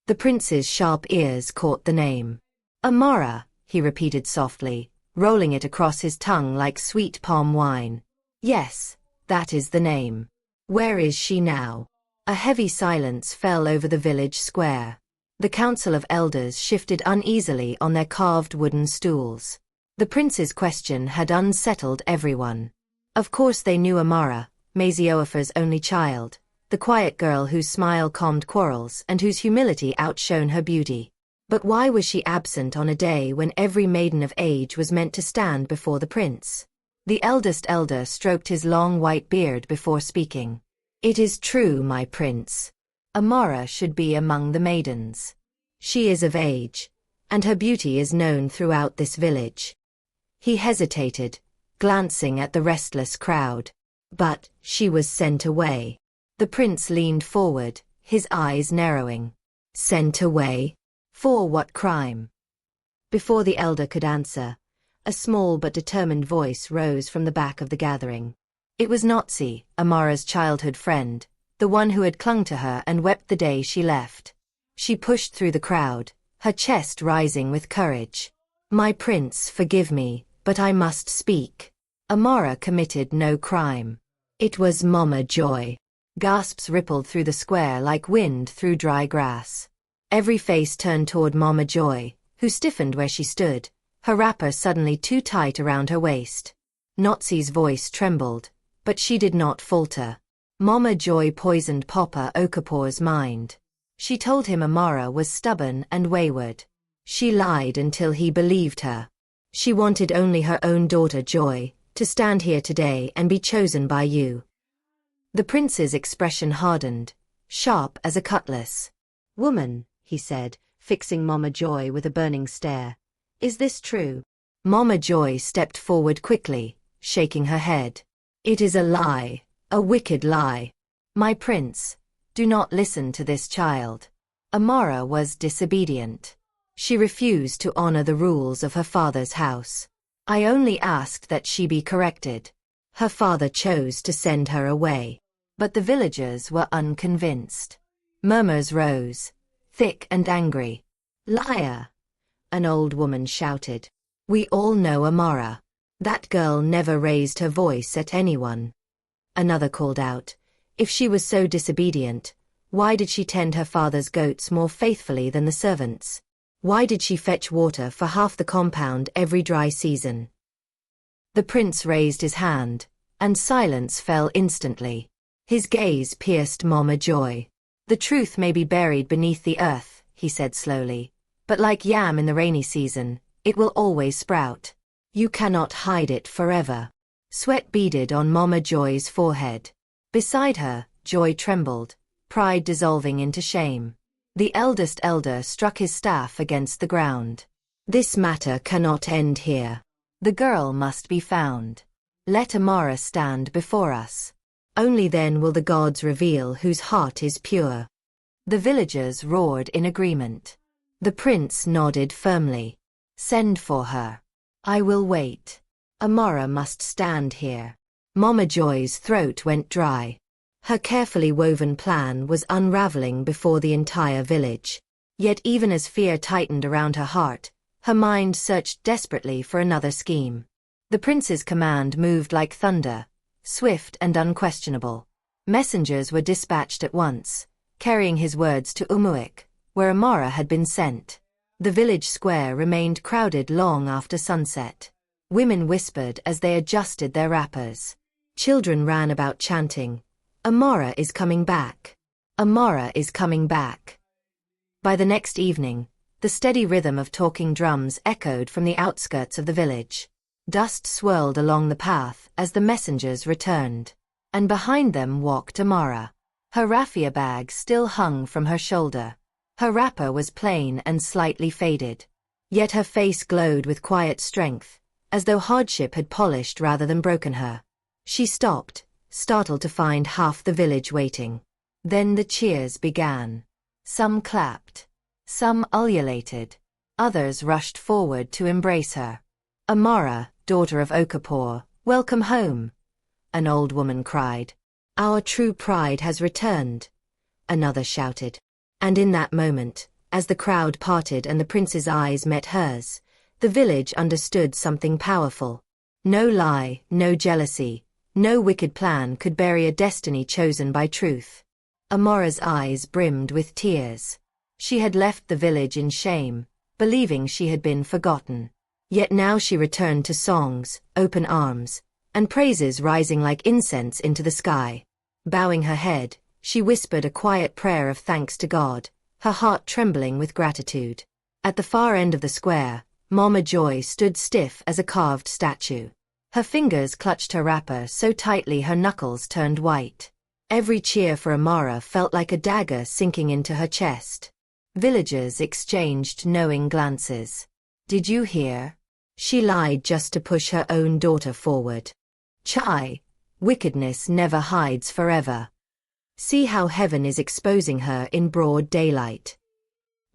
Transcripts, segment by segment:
The prince's sharp ears caught the name. Amara, he repeated softly, rolling it across his tongue like sweet palm wine. Yes, that is the name. Where is she now? A heavy silence fell over the village square. The council of elders shifted uneasily on their carved wooden stools. The prince's question had unsettled everyone. Of course they knew Amara, Mazioafar's only child, the quiet girl whose smile calmed quarrels and whose humility outshone her beauty. But why was she absent on a day when every maiden of age was meant to stand before the prince? The eldest elder stroked his long white beard before speaking. It is true, my prince. Amara should be among the maidens. She is of age, and her beauty is known throughout this village. He hesitated, glancing at the restless crowd. But she was sent away. The prince leaned forward, his eyes narrowing. Sent away? For what crime? Before the elder could answer, a small but determined voice rose from the back of the gathering. It was Notsi, Amara's childhood friend, the one who had clung to her and wept the day she left. She pushed through the crowd, her chest rising with courage. My prince, forgive me, but I must speak. Amara committed no crime. It was Mama Joy. Gasps rippled through the square like wind through dry grass. Every face turned toward Mama Joy, who stiffened where she stood, her wrapper suddenly too tight around her waist. Notsi's voice trembled, but she did not falter. Mama Joy poisoned Papa Okapor's mind. She told him Amara was stubborn and wayward. She lied until he believed her. She wanted only her own daughter Joy to stand here today and be chosen by you. The prince's expression hardened, sharp as a cutlass. Woman, he said, fixing Mama Joy with a burning stare. Is this true? Mama Joy stepped forward quickly, shaking her head. It is a lie, a wicked lie. My prince, do not listen to this child. Amara was disobedient. She refused to honor the rules of her father's house. I only asked that she be corrected. Her father chose to send her away. But the villagers were unconvinced. Murmurs rose, thick and angry. Liar! An old woman shouted. We all know Amara. That girl never raised her voice at anyone. Another called out. If she was so disobedient, why did she tend her father's goats more faithfully than the servants? Why did she fetch water for half the compound every dry season? The prince raised his hand, and silence fell instantly. His gaze pierced Mama Joy. The truth may be buried beneath the earth, he said slowly, but like yam in the rainy season, it will always sprout. You cannot hide it forever. Sweat beaded on Mama Joy's forehead. Beside her, Joy trembled, pride dissolving into shame. The eldest elder struck his staff against the ground. This matter cannot end here. The girl must be found. Let Amara stand before us. Only then will the gods reveal whose heart is pure. The villagers roared in agreement. The prince nodded firmly. Send for her. I will wait. Amara must stand here. Mama Joy's throat went dry. Her carefully woven plan was unraveling before the entire village. Yet even as fear tightened around her heart, her mind searched desperately for another scheme. The prince's command moved like thunder, swift and unquestionable. Messengers were dispatched at once, carrying his words to Umuik, where Amara had been sent. The village square remained crowded long after sunset. Women whispered as they adjusted their wrappers. Children ran about chanting, Amara is coming back. Amara is coming back. By the next evening, the steady rhythm of talking drums echoed from the outskirts of the village. Dust swirled along the path as the messengers returned, and behind them walked Amara. Her raffia bag still hung from her shoulder. Her wrapper was plain and slightly faded, yet her face glowed with quiet strength, as though hardship had polished rather than broken her. She stopped, startled to find half the village waiting. Then the cheers began. Some clapped, some ululated, others rushed forward to embrace her. Amara, daughter of Okapor, welcome home, an old woman cried. Our true pride has returned, another shouted. And in that moment, As the crowd parted and the prince's eyes met hers, the village understood something powerful. No lie, no jealousy, no wicked plan could bury a destiny chosen by truth. Amora's eyes brimmed with tears. She had left the village in shame, believing she had been forgotten. Yet now she returned to songs, open arms, and praises rising like incense into the sky. Bowing her head, she whispered a quiet prayer of thanks to God, her heart trembling with gratitude. At the far end of the square, Mama Joy stood stiff as a carved statue. Her fingers clutched her wrapper so tightly her knuckles turned white. Every cheer for Amara felt like a dagger sinking into her chest. Villagers exchanged knowing glances. "Did you hear?" She lied just to push her own daughter forward. Chai, wickedness never hides forever. See how heaven is exposing her in broad daylight.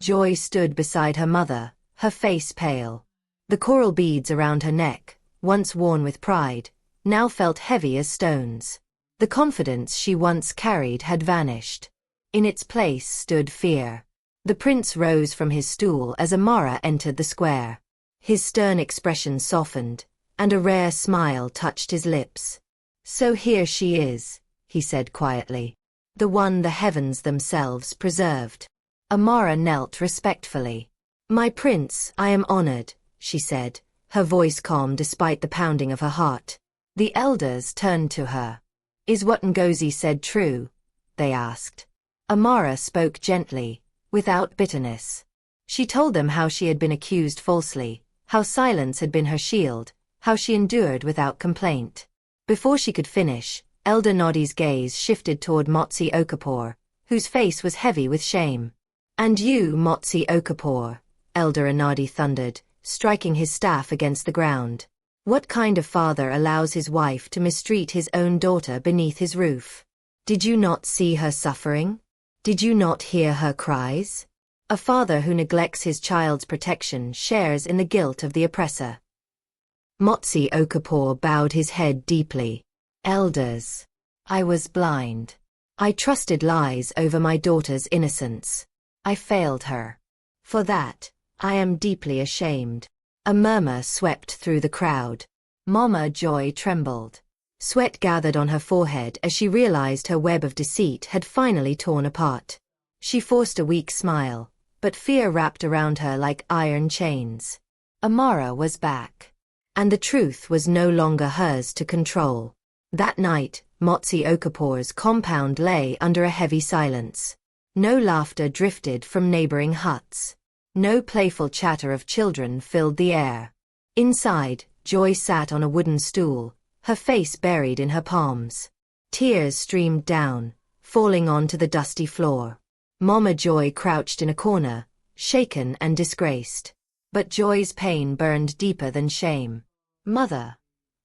Joy stood beside her mother, her face pale. The coral beads around her neck, once worn with pride, now felt heavy as stones. The confidence she once carried had vanished. In its place stood fear. The prince rose from his stool as Amara entered the square. His stern expression softened, and a rare smile touched his lips. "So here she is," he said quietly. "The one the heavens themselves preserved." Amara knelt respectfully. "My prince, I am honored," she said, her voice calm despite the pounding of her heart. The elders turned to her. "Is what Ngozi said true?" they asked. Amara spoke gently, without bitterness. She told them how she had been accused falsely, how silence had been her shield, how she endured without complaint. Before she could finish, Elder Nodi's gaze shifted toward Motsi Okafor, whose face was heavy with shame. "And you, Motsi Okafor," Elder Anadi thundered, striking his staff against the ground. "What kind of father allows his wife to mistreat his own daughter beneath his roof? Did you not see her suffering? Did you not hear her cries? A father who neglects his child's protection shares in the guilt of the oppressor." Motsi Okafor bowed his head deeply. "Elders, I was blind. I trusted lies over my daughter's innocence. I failed her. For that, I am deeply ashamed." A murmur swept through the crowd. Mama Joy trembled. Sweat gathered on her forehead as she realized her web of deceit had finally torn apart. She forced a weak smile, but fear wrapped around her like iron chains. Amara was back. And the truth was no longer hers to control. That night, Motsi Okapor's compound lay under a heavy silence. No laughter drifted from neighboring huts. No playful chatter of children filled the air. Inside, Joy sat on a wooden stool, her face buried in her palms. Tears streamed down, falling onto the dusty floor. Mama Joy crouched in a corner, shaken and disgraced. But Joy's pain burned deeper than shame. "Mother,"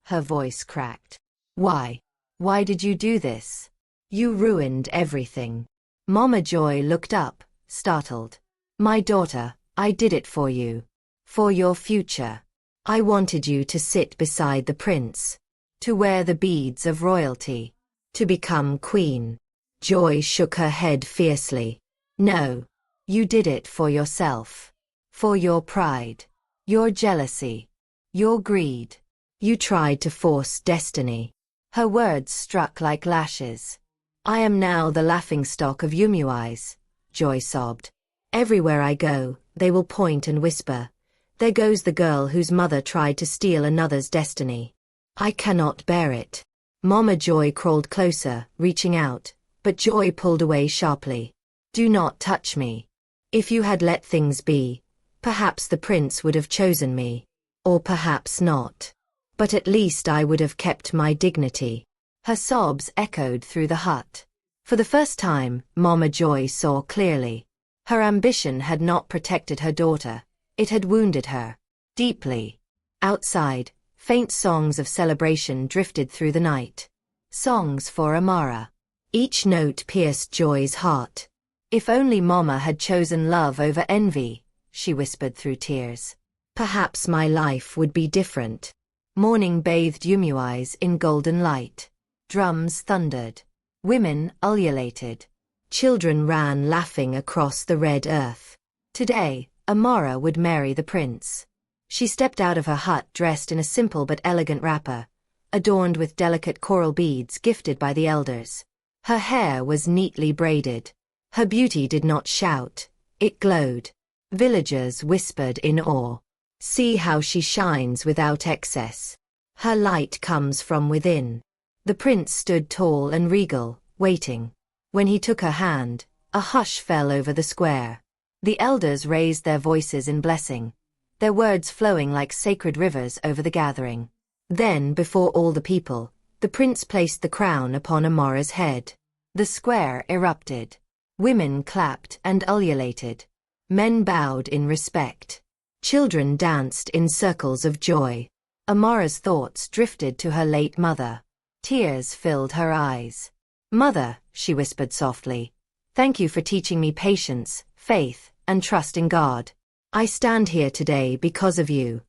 her voice cracked. "Why? Why did you do this? You ruined everything." Mama Joy looked up, startled. "My daughter, I did it for you. For your future. I wanted you to sit beside the prince. To wear the beads of royalty. To become queen." Joy shook her head fiercely. "No. You did it for yourself. For your pride. Your jealousy. Your greed. You tried to force destiny." Her words struck like lashes. "I am now the laughingstock of Yumui's," Joy sobbed. "Everywhere I go, they will point and whisper, 'There goes the girl whose mother tried to steal another's destiny.' I cannot bear it." Mama Joy crawled closer, reaching out, but Joy pulled away sharply. "Do not touch me. If you had let things be, perhaps the prince would have chosen me. Or perhaps not. But at least I would have kept my dignity." Her sobs echoed through the hut. For the first time, Mama Joy saw clearly. Her ambition had not protected her daughter, it had wounded her. Deeply. Outside, faint songs of celebration drifted through the night. Songs for Amara. Each note pierced Joy's heart. "If only Mama had chosen love over envy," she whispered through tears. "Perhaps my life would be different." Morning bathed Yumui's in golden light. Drums thundered. Women ululated. Children ran laughing across the red earth. Today, Amara would marry the prince. She stepped out of her hut dressed in a simple but elegant wrapper, adorned with delicate coral beads gifted by the elders. Her hair was neatly braided. Her beauty did not shout, it glowed. Villagers whispered in awe. See how she shines without excess. Her light comes from within. The prince stood tall and regal, waiting. When he took her hand, a hush fell over the square. The elders raised their voices in blessing, their words flowing like sacred rivers over the gathering. Then, before all the people, the prince placed the crown upon Amara's head. The square erupted. Women clapped and ululated. Men bowed in respect. Children danced in circles of joy. Amara's thoughts drifted to her late mother. Tears filled her eyes. Mother, she whispered softly, thank you for teaching me patience, faith, and trust in God. I stand here today because of you.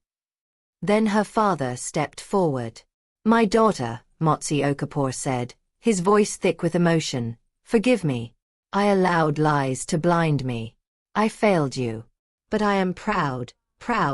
Then her father stepped forward. My daughter, Motsi Okafor said, his voice thick with emotion, forgive me. I allowed lies to blind me. I failed you. But I am proud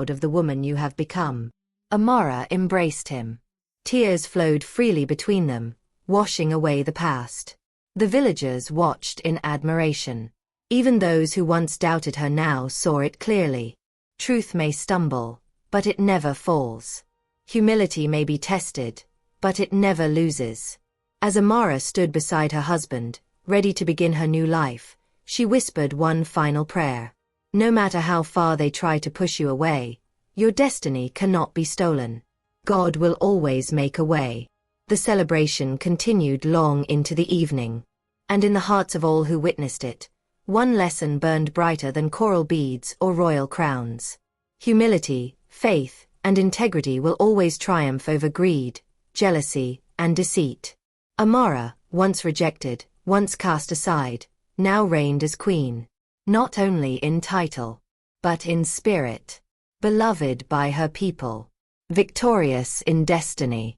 of the woman you have become. Amara embraced him. Tears flowed freely between them, washing away the past. The villagers watched in admiration. Even those who once doubted her now saw it clearly. Truth may stumble, but it never falls. Humility may be tested, but it never loses. As Amara stood beside her husband, ready to begin her new life, she whispered one final prayer. No matter how far they try to push you away, your destiny cannot be stolen. God will always make a way. The celebration continued long into the evening. And in the hearts of all who witnessed it, one lesson burned brighter than coral beads or royal crowns. Humility, faith, and integrity will always triumph over greed, jealousy, and deceit. Amara, once rejected, once cast aside, now reigned as queen. Not only in title, but in spirit. Beloved by her people. Victorious in destiny.